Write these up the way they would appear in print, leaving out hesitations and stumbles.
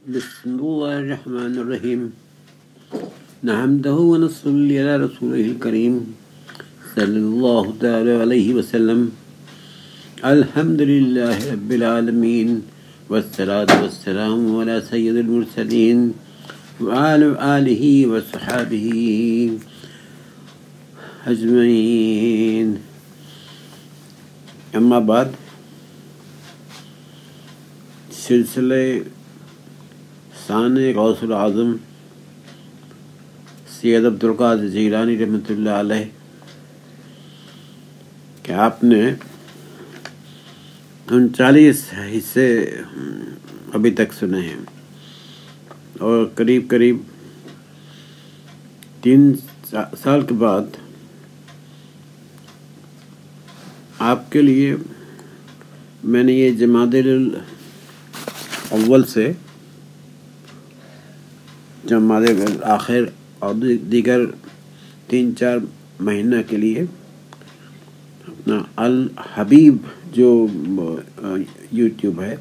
بسم الله الرحمن الرحيم نحمده ونصلي على رسوله الكريم صلى الله تعالى عليه وسلم الحمد لله رب العالمين والصلاة والسلام على سيد المرسلين وعلى آله وصحابه أجمعين أما بعد سلسلے شان غوث العظم سید عبدالقادر جیلانی رحمۃ اللہ علیہ کہ آپ نے 39 حصے ابھی تک سنے ہیں اور قریب 3 سال کے بعد آپ کے لیے میں نے یہ جمادی الاول سے جمادی آخر اور دیگر 3-4 مہینہ کے لیے اپنا الحبیب جو یوٹیوب ہے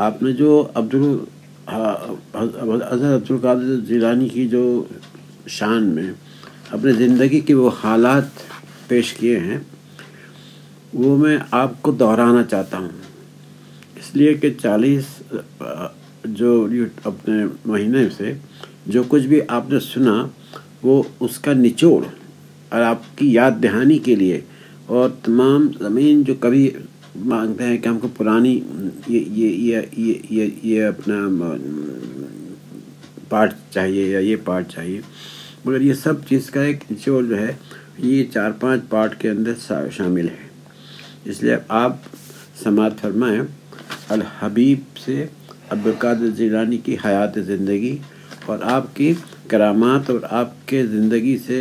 آپ نے جو حضرت عبدالقادر جیلانی کی جو شان میں اپنے زندگی کے وہ حالات پیش کیے ہیں وہ میں آپ کو دہرانا چاہتا ہوں، اس لیے کہ 40 جو اپنے مہینے سے جو کچھ بھی آپ نے سنا وہ اس کا نچوڑ اور آپ کی یاد دہانی کے لیے، اور تمام زمین جو کبھی مانگتے ہیں کہ ہم کو پرانی یہ اپنا پارٹ چاہیے یا یہ پارٹ چاہیے، مگر یہ سب چیز کا ایک نچوڑ جو ہے یہ 4-5 پارٹ کے اندر شامل ہے۔ اس لیے آپ سماعت فرمائیں الحبیب سے عبدالقادر جیلانی کی حیات زندگی اور آپ کی کرامات اور آپ کے زندگی سے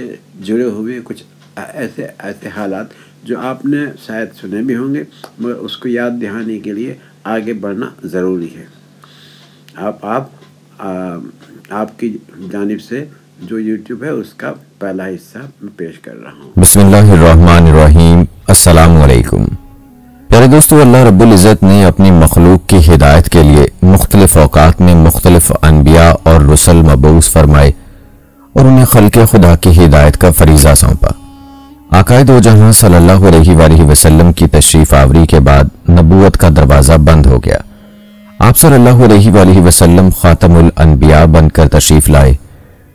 جڑے ہوئے کچھ ایسے حالات جو آپ نے شاید سنے بھی ہوں گے، مگر اس کو یاد دہانی کے لیے آگے بڑھنا ضروری ہے۔ آپ کی جانب سے جو یوٹیوب ہے اس کا پہلا حصہ میں پیش کر رہا ہوں۔ بسم اللہ الرحمن الرحیم۔ السلام علیکم پیارے دوستو، اللہ رب العزت نے اپنی مخلوق کی ہدایت کے لیے مختلف اوقات میں مختلف انبیاء اور رسل مبعوث فرمائے اور انہیں خلق خدا کی ہدایت کا فریضہ سونپا۔ آقائے دو جہاں صلی اللہ علیہ وآلہ وسلم کی تشریف آوری کے بعد نبوت کا دروازہ بند ہو گیا۔ آپ صلی اللہ علیہ وآلہ وسلم خاتم الانبیاء بن کر تشریف لائے۔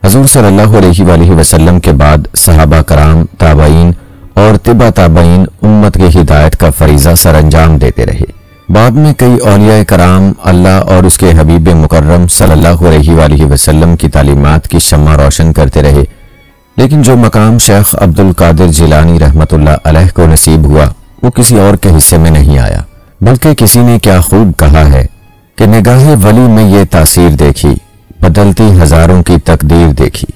حضور صلی اللہ علیہ وآلہ وسلم کے بعد صحابہ کرام، تابعین اور تبع تابعین امت کی ہدایت کا فریضہ سر انجام دیتے رہے۔ بعد میں کئی اولیاء کرام اللہ اور اس کے حبیب مکرم صلی اللہ علیہ وآلہ وسلم کی تعلیمات کی شمع روشن کرتے رہے، لیکن جو مقام شیخ عبدالقادر جیلانی رحمۃ اللہ علیہ کو نصیب ہوا وہ کسی اور کے حصے میں نہیں آیا، بلکہ کسی نے کیا خوب کہا ہے کہ نگاہ ولی میں یہ تاثیر دیکھی، بدلتی ہزاروں کی تقدیر دیکھی۔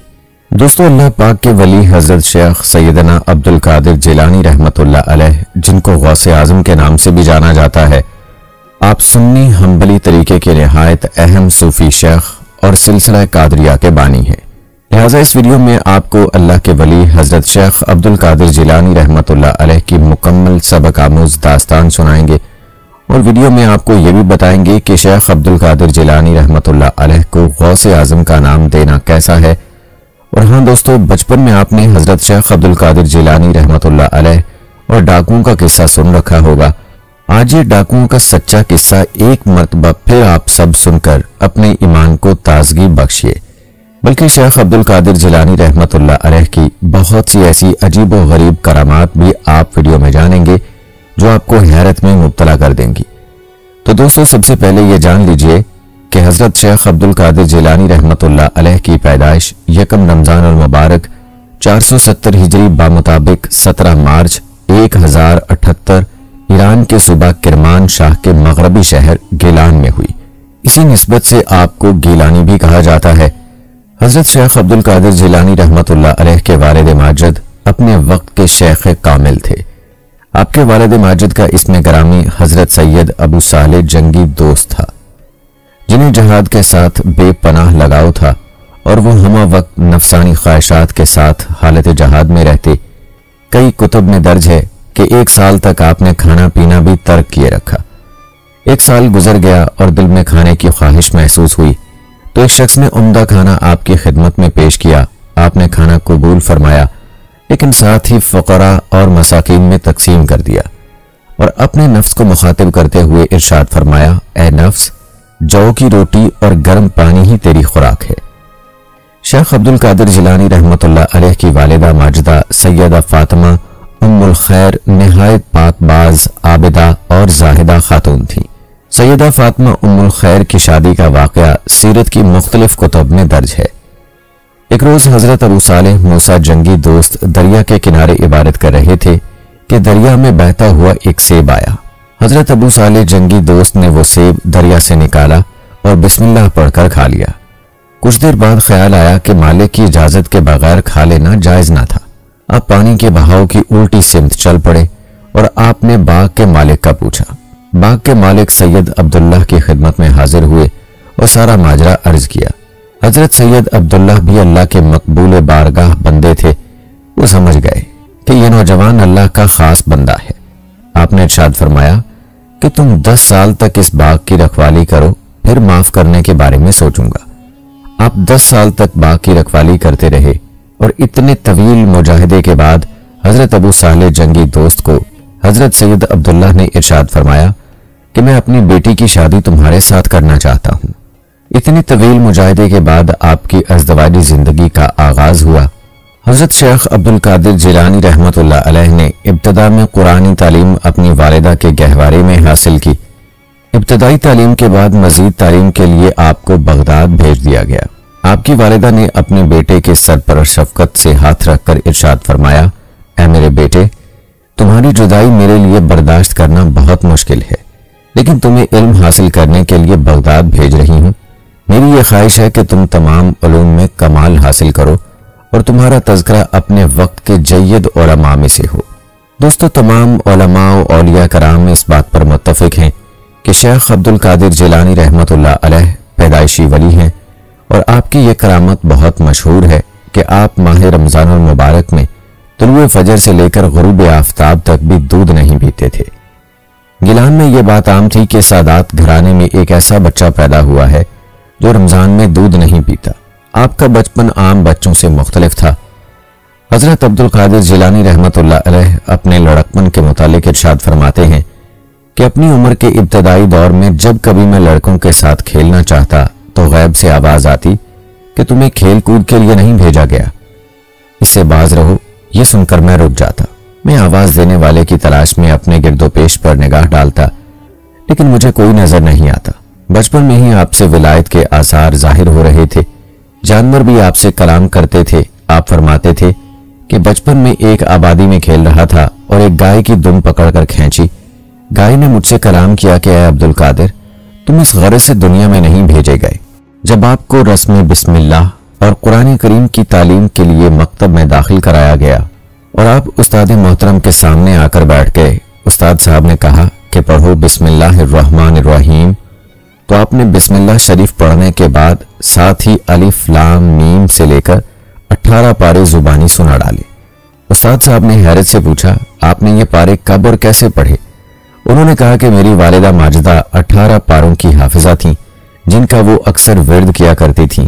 دوستو، اللہ پاک کے ولی حضرت شیخ سیدنا عبدالقادر جیلانی رحمۃ اللہ علیہ، جن کو غوث اعظم کے نام سے بھی جانا جاتا ہے، آپ سنی حنبلی طریقے کے نہایت اہم صوفی شیخ اور سلسلہ قادریہ کے بانی ہیں۔ لہٰذا اس ویڈیو میں آپ کو اللہ کے ولی حضرت شیخ عبدالقادر جیلانی رحمۃ اللہ علیہ کی مکمل سبق آموز داستان سنائیں گے، اور ویڈیو میں آپ کو یہ بھی بتائیں گے کہ شیخ عبدالقادر جیلانی رحمۃ اللہ علیہ کو غوث اعظم کا نام دینا کیسا ہے۔ اور ہاں دوستو، بچپن میں آپ نے حضرت شیخ عبدالقادر جیلانی رحمۃ اللہ علیہ اور ڈاکوؤں کا قصہ سن رکھا ہوگا۔ آج یہ ڈاکوؤں کا سچا قصہ ایک مرتبہ پھر آپ سب سن کر اپنے ایمان کو تازگی بخشیے، بلکہ شیخ عبدالقادر جیلانی رحمۃ اللہ علیہ کی بہت سی ایسی عجیب و غریب کرامات بھی آپ ویڈیو میں جانیں گے جو آپ کو حیرت میں مبتلا کر دیں گی۔ تو دوستو، سب سے پہلے یہ جان لیجئے کہ حضرت شیخ عبدالقادر جیلانی رحمۃ اللہ علیہ کی پیدائش 1 رمضان المبارک 470 ہجری بمطابق 17 مارچ 1078 ایران کے صوبہ کرمان شاہ کے مغربی شہر گیلان میں ہوئی۔ اسی نسبت سے آپ کو گیلانی بھی کہا جاتا ہے۔ حضرت شیخ عبدالقادر جیلانی رحمۃ اللہ علیہ کے والد ماجد اپنے وقت کے شیخ کامل تھے۔ آپ کے والد ماجد کا اسم گرامی حضرت سید ابو صالح جنگی دوست تھا، جنہیں جہاد کے ساتھ بے پناہ لگاؤ تھا اور وہ ہمہ وقت نفسانی خواہشات کے ساتھ حالت جہاد میں رہتے۔ کئی کتب میں درج ہے کہ 1 سال تک آپ نے کھانا پینا بھی ترک کیے رکھا۔ 1 سال گزر گیا اور دل میں کھانے کی خواہش محسوس ہوئی تو ایک شخص نے عمدہ کھانا آپ کی خدمت میں پیش کیا۔ آپ نے کھانا قبول فرمایا لیکن ساتھ ہی فقراء اور مساکین میں تقسیم کر دیا اور اپنے نفس کو مخاطب کرتے ہوئے ارشاد فرمایا، اے نفس، جو کی روٹی اور گرم پانی ہی تیری خوراک ہے۔ شیخ عبد القادر جیلانی رحمۃ اللہ علیہ کی والدہ ماجدہ سیدہ فاطمہ ام الخیر نہایت پاک باز، عابدہ اور زاہدہ خاتون تھیں۔ سیدہ فاطمہ ام الخیر کی شادی کا واقعہ سیرت کی مختلف کتب میں درج ہے۔ ایک روز حضرت ابو صالح موسیٰ جنگی دوست دریا کے کنارے عبادت کر رہے تھے کہ دریا میں بہتا ہوا ایک سیب آیا۔ حضرت ابو صالح جنگی دوست نے وہ سیب دریا سے نکالا اور بسم اللہ پڑھ کر کھا لیا۔ کچھ دیر بعد خیال آیا کہ مالک کی اجازت کے بغیر کھا لینا جائز نہ تھا۔ اب پانی کے بہاؤ کی الٹی سمت چل پڑے اور آپ نے باغ کے مالک کا پوچھا۔ باغ کے مالک سید عبداللہ کی خدمت میں حاضر ہوئے اور سارا ماجرا عرض کیا۔ حضرت سید عبداللہ بھی اللہ کے مقبول بارگاہ بندے تھے۔ وہ سمجھ گئے کہ یہ نوجوان اللہ کا خاص بندہ ہے۔ آپ نے ارشاد فرمایا کہ تم 10 سال تک اس باغ کی رکھوالی کرو، پھر معاف کرنے کے بارے میں سوچوں گا۔ آپ 10 سال تک باغ کی رکھوالی کرتے رہے اور اتنے طویل مجاہدے کے بعد حضرت ابو صالح جنگی دوست کو حضرت سید عبداللہ نے ارشاد فرمایا کہ میں اپنی بیٹی کی شادی تمہارے ساتھ کرنا چاہتا ہوں۔ اتنی طویل مجاہدے کے بعد آپ کی ازدواجی زندگی کا آغاز ہوا۔ حضرت شیخ عبد القادر جیلانی رحمۃ اللہ علیہ نے ابتدا میں قرآنی تعلیم اپنی والدہ کے گہوارے میں حاصل کی۔ ابتدائی تعلیم کے بعد مزید تعلیم کے لیے آپ کو بغداد بھیج دیا گیا۔ آپ کی والدہ نے اپنے بیٹے کے سر پر شفقت سے ہاتھ رکھ کر ارشاد فرمایا، اے میرے بیٹے، تمہاری جدائی میرے لیے برداشت کرنا بہت مشکل ہے، لیکن تمہیں علم حاصل کرنے کے لیے بغداد بھیج رہی ہوں۔ میری یہ خواہش ہے کہ تم تمام علوم میں کمال حاصل کرو اور تمہارا تذکرہ اپنے وقت کے جید علماء میں سے ہو۔ دوستو، تمام علماء و اولیاء کرام اس بات پر متفق ہیں کہ شیخ عبد القادر جیلانی رحمۃ اللہ علیہ پیدائشی ولی ہیں اور آپ کی یہ کرامت بہت مشہور ہے کہ آپ ماہ رمضان المبارک میں طلوع فجر سے لے کر غروب آفتاب تک بھی دودھ نہیں پیتے تھے۔ گیلان میں یہ بات عام تھی کہ سادات گھرانے میں ایک ایسا بچہ پیدا ہوا ہے جو رمضان میں دودھ نہیں پیتا۔ آپ کا بچپن عام بچوں سے مختلف تھا۔ حضرت عبد القادر جیلانی رحمۃ اللہ علیہ اپنے لڑکپن کے متعلق ارشاد فرماتے ہیں کہ اپنی عمر کے ابتدائی دور میں جب کبھی میں لڑکوں کے ساتھ کھیلنا چاہتا تو غیب سے آواز آتی کہ تمہیں کھیل کود کے لیے نہیں بھیجا گیا، اس سے باز رہو۔ یہ سن کر میں رک جاتا۔ میں آواز دینے والے کی تلاش میں اپنے گرد و پیش پر نگاہ ڈالتا، لیکن مجھے کوئی نظر نہیں آتا۔ بچپن میں ہی آپ سے ولایت کے آثار ظاہر ہو رہے تھے۔ جانور بھی آپ سے کلام کرتے تھے۔ آپ فرماتے تھے کہ بچپن میں ایک آبادی میں کھیل رہا تھا اور ایک گائے کی دم پکڑ کر کھینچی۔ گائے نے مجھ سے کلام کیا کہ اے عبد القادر، تم اس غرض سے دنیا میں نہیں بھیجے گئے۔ جب آپ کو رسم بسم اللہ اور قرآن کریم کی تعلیم کے لیے مکتب میں داخل کرایا گیا اور آپ استاد محترم کے سامنے آ کر بیٹھ گئے، استاد صاحب نے کہا کہ پڑھو بسم اللہ الرحمن الرحیم، تو آپ نے بسم اللہ شریف پڑھنے کے بعد ساتھ ہی الف لام میم سے لے کر 18 پارے زبانی سنا ڈالے۔ استاد صاحب نے حیرت سے پوچھا، آپ نے یہ پارے کب اور کیسے پڑھے؟ انہوں نے کہا کہ میری والدہ ماجدہ 18 پاروں کی حافظہ تھیں جن کا وہ اکثر ورد کیا کرتی تھیں۔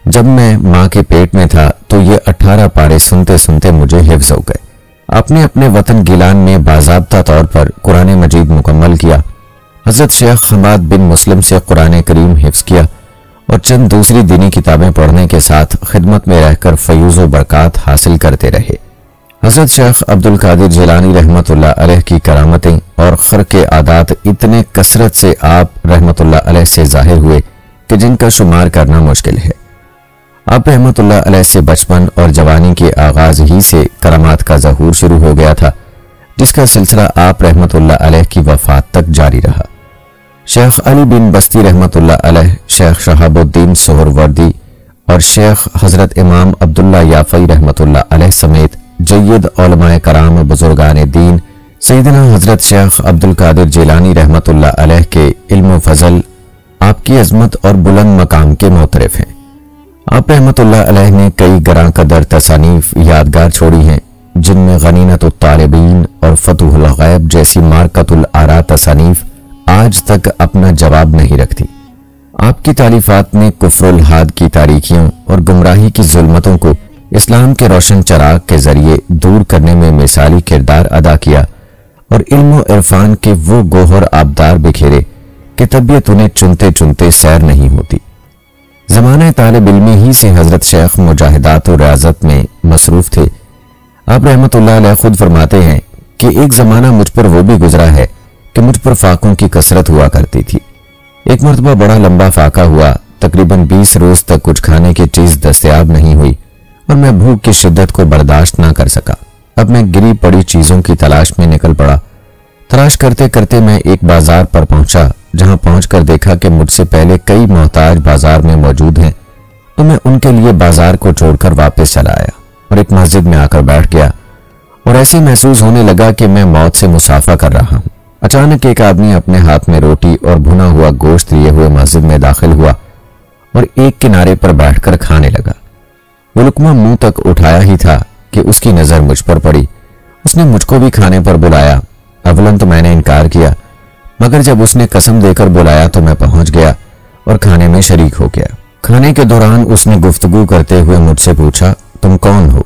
جب میں ماں کے پیٹ میں تھا تو یہ 18 پارے سنتے سنتے مجھے حفظ ہو گئے۔ آپ نے اپنے وطن گیلان میں باضابطہ طور پر قرآن مجید مکمل کیا۔ حضرت شیخ حماد بن مسلم سے قرآن کریم حفظ کیا اور چند دوسری دینی کتابیں پڑھنے کے ساتھ خدمت میں رہ کر فیوز و برکات حاصل کرتے رہے۔ حضرت شیخ عبد القادر جیلانی رحمۃ اللہ علیہ کی کرامتیں اور خرق عادات اتنے کثرت سے آپ رحمۃ اللہ علیہ سے ظاہر ہوئے کہ جن کا شمار کرنا مشکل ہے۔ آپ رحمۃ اللہ علیہ سے بچپن اور جوانی کے آغاز ہی سے کرامات کا ظہور شروع ہو گیا تھا، جس کا سلسلہ آپ رحمۃ اللہ علیہ کی وفات تک جاری رہا۔ شیخ علی بن بستی رحمۃ اللہ علیہ، شیخ شہاب الدین سہروردی اور شیخ حضرت امام عبداللہ یافعی رحمۃ اللہ علیہ سمیت جید علماء کرام و بزرگان دین سیدنا حضرت شیخ عبد القادر جیلانی رحمۃ اللہ علیہ کے علم و فضل، آپ کی عظمت اور بلند مقام کے معترف ہیں۔ آپ رحمۃ اللہ علیہ نے کئی گراں قدر تصانیف یادگار چھوڑی ہیں، جن میں غنیمت الطالبین اور فتح الغیب جیسی مارکت الآراء تصانیف آج تک اپنا جواب نہیں رکھتی۔ آپ کی تالیفات نے کفر الحاد کی تاریکیوں اور گمراہی کی ظلمتوں کو اسلام کے روشن چراغ کے ذریعے دور کرنے میں مثالی کردار ادا کیا اور علم و عرفان کے وہ گوہر آبدار بکھیرے کہ طبیعت انہیں چنتے چنتے سیر نہیں ہوتی۔ زمانہ طالب علمی ہی سے حضرت شیخ مجاہدات و ریاضت میں مصروف تھے۔ آپ رحمت اللہ علیہ خود فرماتے ہیں کہ ایک زمانہ مجھ پر وہ بھی گزرا ہے کہ مجھ پر فاقوں کی کثرت ہوا کرتی تھی۔ ایک مرتبہ بڑا لمبا فاقہ ہوا، تقریباً 20 روز تک کچھ کھانے کی چیز دستیاب نہیں ہوئی اور میں بھوک کی شدت کو برداشت نہ کر سکا۔ اب میں گری پڑی چیزوں کی تلاش میں نکل پڑا۔ تلاش کرتے کرتے میں ایک بازار پر پہنچا، جہاں پہنچ کر دیکھا کہ مجھ سے پہلے کئی محتاج بازار میں موجود ہیں، تو میں ان کے لیے بازار کو چھوڑ کر واپس چلا آیا اور ایک مسجد میں آ کر بیٹھ گیا اور ایسے محسوس ہونے لگا کہ میں موت سے مسافہ کر رہا ہوں۔ اچانک ایک آدمی اپنے ہاتھ میں روٹی اور بھنا ہوا گوشت لیے ہوئے مسجد میں داخل ہوا اور ایک کنارے پر بیٹھ کر کھانے لگا۔ وہ لقمہ منہ تک اٹھایا ہی تھا کہ اس کی نظر مجھ پر پڑی۔ اس نے مجھ کو بھی کھانے پر بلایا۔ اولن تو میں نے انکار کیا، مگر جب اس نے قسم دے کر بلایا تو میں پہنچ گیا اور کھانے میں شریک ہو گیا۔ کھانے کے دوران اس نے گفتگو کرتے ہوئے مجھ سے پوچھا، تم کون ہو؟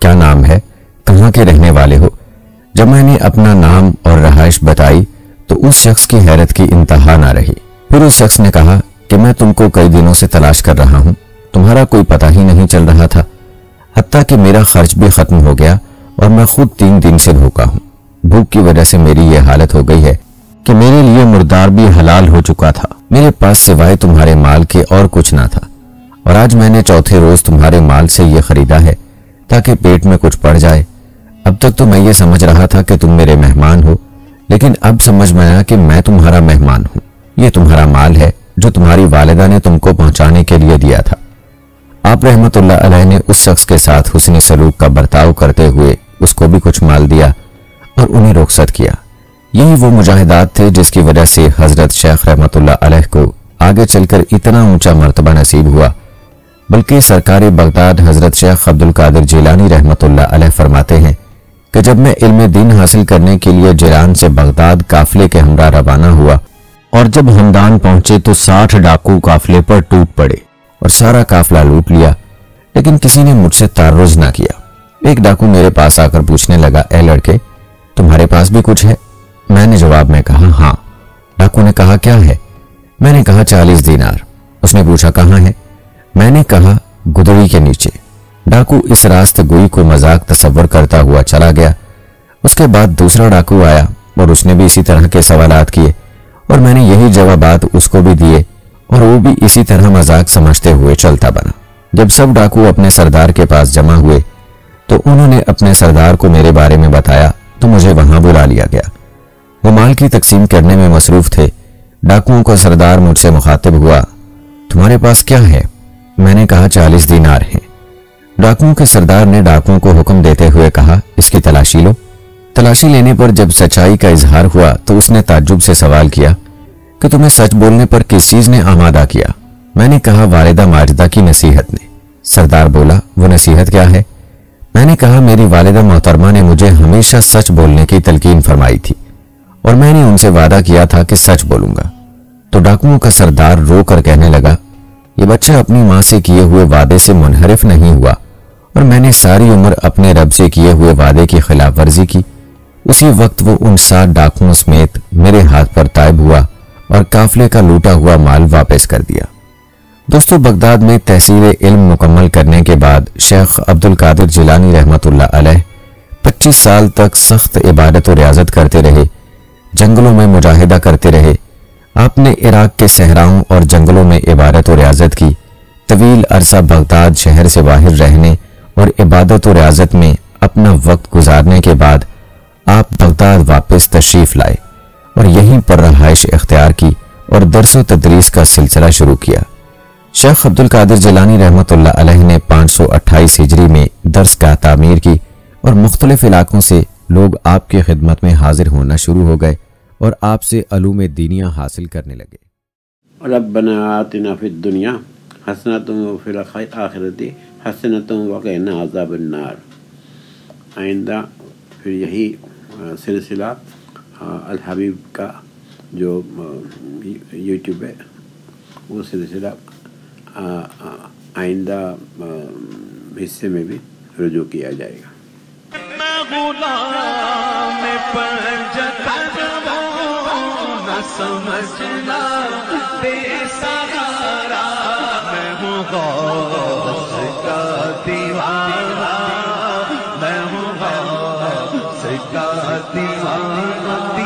کیا نام ہے؟ کہاں کے رہنے والے ہو؟ جب میں نے اپنا نام اور رہائش بتائی تو اس شخص کی حیرت کی انتہا نہ رہی۔ پھر اس شخص نے کہا کہ میں تم کو کئی دنوں سے تلاش کر رہا ہوں، تمہارا کوئی پتہ ہی نہیں چل رہا تھا، حتیٰ کہ میرا خرچ بھی ختم ہو گیا اور میں خود 3 دن سے بھوکا ہوں۔ بھوک کی وجہ سے میری یہ حالت ہو گئی ہے کہ میرے لیے مردار بھی حلال ہو چکا تھا۔ میرے پاس سوائے تمہارے مال کے اور کچھ نہ تھا، اور آج میں نے چوتھے روز تمہارے مال سے یہ خریدا ہے تاکہ پیٹ میں کچھ پڑ جائے۔ اب تک تو میں یہ سمجھ رہا تھا کہ تم میرے مہمان ہو، لیکن اب سمجھ میں آیا کہ میں تمہارا مہمان ہوں۔ یہ تمہارا مال ہے جو تمہاری والدہ نے تم کو پہنچانے کے لیے دیا تھا۔ آپ رحمت اللہ علیہ نے اس شخص کے ساتھ حسن سلوک کا برتاؤ کرتے ہوئے اس کو بھی کچھ مال دیا اور انہیں رخصت کیا۔ یہی وہ مجاہدات تھے جس کی وجہ سے حضرت شیخ رحمت اللہ علیہ کو آگے چل کر اتنا اونچا مرتبہ نصیب ہوا۔ بلکہ سرکار بغداد حضرت شیخ عبد القادر جیلانی رحمت اللہ علیہ فرماتے ہیں کہ جب میں علم دین حاصل کرنے کے لیے جیلان سے بغداد قافلے کے ہمراہ روانہ ہوا اور جب ہمدان پہنچے تو 60 ڈاکو قافلے پر ٹوٹ پڑے اور سارا قافلہ لوٹ لیا، لیکن کسی نے مجھ سے تعرض نہ کیا۔ ایک ڈاکو میرے پاس آ کر پوچھنے لگا، اے لڑکے، تمہارے پاس بھی کچھ ہے؟ میں نے جواب میں کہا ہاں۔ ڈاکو نے کہا کیا ہے؟ میں نے کہا 40 دینار۔ اس نے پوچھا کہاں ہے؟ میں نے کہا گدڑی کے نیچے۔ ڈاکو اس راست گوئی کو مذاق تصور کرتا ہوا چلا گیا۔ اس کے بعد دوسرا ڈاکو آیا اور اس نے بھی اسی طرح کے سوالات کیے اور میں نے یہی جوابات اس کو بھی دیے اور وہ بھی اسی طرح مذاق سمجھتے ہوئے چلتا بنا۔ جب سب ڈاکو اپنے سردار کے پاس جمع ہوئے تو انہوں نے اپنے سردار کو میرے بارے میں بتایا تو مجھے وہاں بلا لیا گیا۔ وہ مال کی تقسیم کرنے میں مصروف تھے۔ ڈاکوؤں کا سردار مجھ سے مخاطب ہوا، تمہارے پاس کیا ہے؟ میں نے کہا 40 دینار ہیں۔ ڈاکوؤں کے سردار نے ڈاکوؤں کو حکم دیتے ہوئے کہا، اس کی تلاشی لو۔ تلاشی لینے پر جب سچائی کا اظہار ہوا تو اس نے تعجب سے سوال کیا کہ تمہیں سچ بولنے پر کس چیز نے آمادہ کیا؟ میں نے کہا والدہ ماجدہ کی نصیحت نے۔ سردار بولا، وہ نصیحت کیا ہے؟ میں نے کہا میری والدہ محترمہ نے مجھے ہمیشہ سچ بولنے کی تلقین فرمائی تھی اور میں نے ان سے وعدہ کیا تھا کہ سچ بولوں گا۔ تو ڈاکوؤں کا سردار رو کر کہنے لگا، یہ بچہ اپنی ماں سے کیے ہوئے وعدے سے منحرف نہیں ہوا اور میں نے ساری عمر اپنے رب سے کیے ہوئے وعدے کی خلاف ورزی کی۔ اسی وقت وہ ان 60 ڈاکوؤں سمیت میرے ہاتھ پر طائب ہوا اور قافلے کا لوٹا ہوا مال واپس کر دیا۔ دوستو، بغداد میں تحصیل علم مکمل کرنے کے بعد شیخ عبد القادر جیلانی رحمت اللہ علیہ 25 سال تک سخت عبادت و ریاضت کرتے رہے، جنگلوں میں مجاہدہ کرتے رہے۔ آپ نے عراق کے صحراؤں اور جنگلوں میں عبادت و ریاضت کی۔ طویل عرصہ بغداد شہر سے باہر رہنے اور عبادت و ریاضت میں اپنا وقت گزارنے کے بعد آپ بغداد واپس تشریف لائے اور یہیں پر رہائش اختیار کی اور درس و تدریس کا سلسلہ شروع کیا۔ شیخ عبد القادر جیلانی رحمت اللہ علیہ نے 528 ہجری میں درس گاہ تعمیر کی اور مختلف علاقوں سے لوگ آپ کی خدمت میں حاضر ہونا شروع ہو گئے اور آپ سے علوم دینیہ حاصل کرنے لگے۔ ربنا آتنا فی الدنیا حسنۃ وفی الآخرۃ حسنۃ وقنا عذاب النار۔ آئندہ پھر یہی سلسلہ الحبیب کا جو یوٹیوب ہے وہ سلسلہ آئندہ حصے میں بھی رجوع کیا جائے گا۔ میں غلام پنجتن ہوں نہ سمجھنا بے سہارا، میں ہوں غوث کا دیوانہ، میں ہوں غوث کا دیوانہ۔